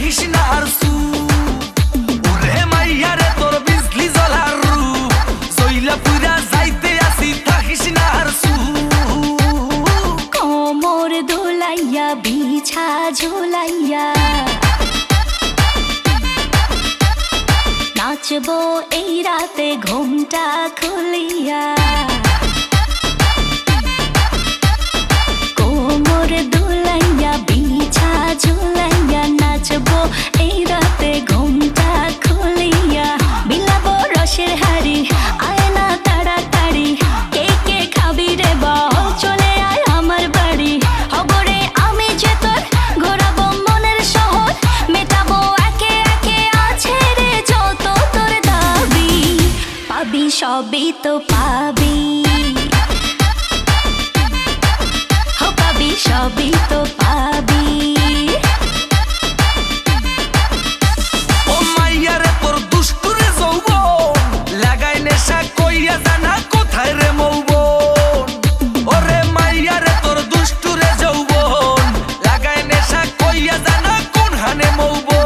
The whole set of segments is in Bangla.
থাকিস না আর সু ওরে মাইয়া রে তোর বিজলি জ্বলার রূপ জইলা পুরা যাইতে আসি থাকিস না আর সু কোমর দোলাইয়া বিছা ঝোলাইয়া নাচবো এই রাতে ঘুমটা খুলিয়া কোমর দোলাইয়া বিছা ঝোলাইয়া নাচবো এই রাতে ঘুমটা খুলিয়া বিলাবো রসের হাড়ি আয় না তাড়াতাড়ি কে কে খাবি রে বল চলে আয় আমার বাড়ি হবরে আমি যে তোর ঘোরাবো মনের শহর মেটাবো একে একে আছে রে যত তোর দাবি পাবি সবই তো পাবি সবই তো পাবি ও মাইয়া রে তোর দুষ্টুরে যৌবন লাগাই নেশা কইয়া জানা কোথায় রে মৌবন ওরে মাইয়া রে তোর দুষ্টুরে যৌবন লাগাই নেশা কইয়া জানা কোন হানে মৌবন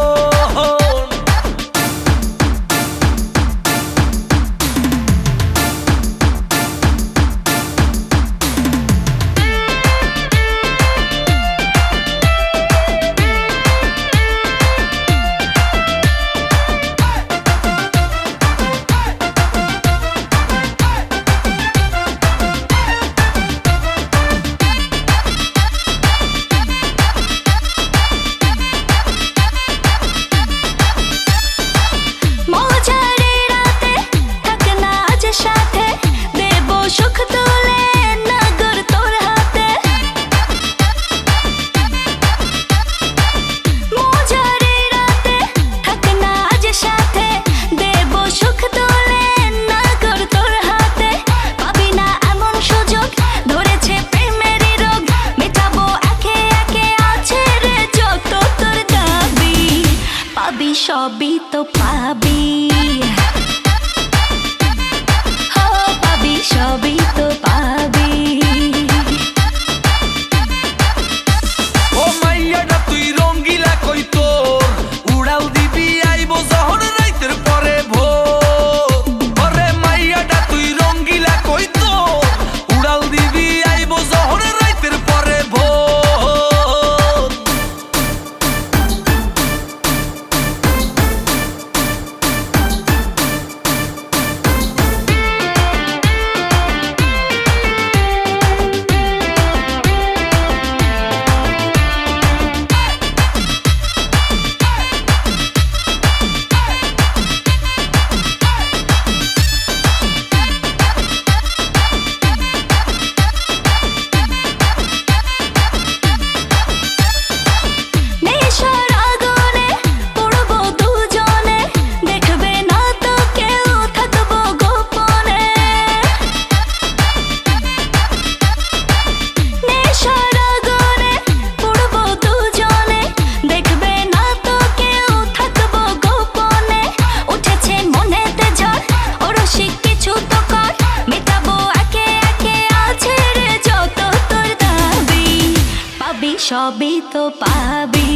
সুখ তুলে নগর তোর হাতে মজারে রাতে থাক না আজ সাথে দেব সুখ তুলে নগর তোর হাতে পাবি না এমন সুযোগ ধরেছে প্রেমেরই রোগ মেটাবো একে একে আছে রে যত তোর দাবি পাবি সবই তো পাবি সবই তো পাবি ও মাইয়াটা তুই রঙ্গিলা কই তোর উড়াল দিবি আইবো যখন রাইতের পরে ভোর ওরে মাইয়াটা তুই রঙ্গিলা কই তোর উড়াল দিবি আইবো যখন রাইতের পরে ভোর সবই তো পাবি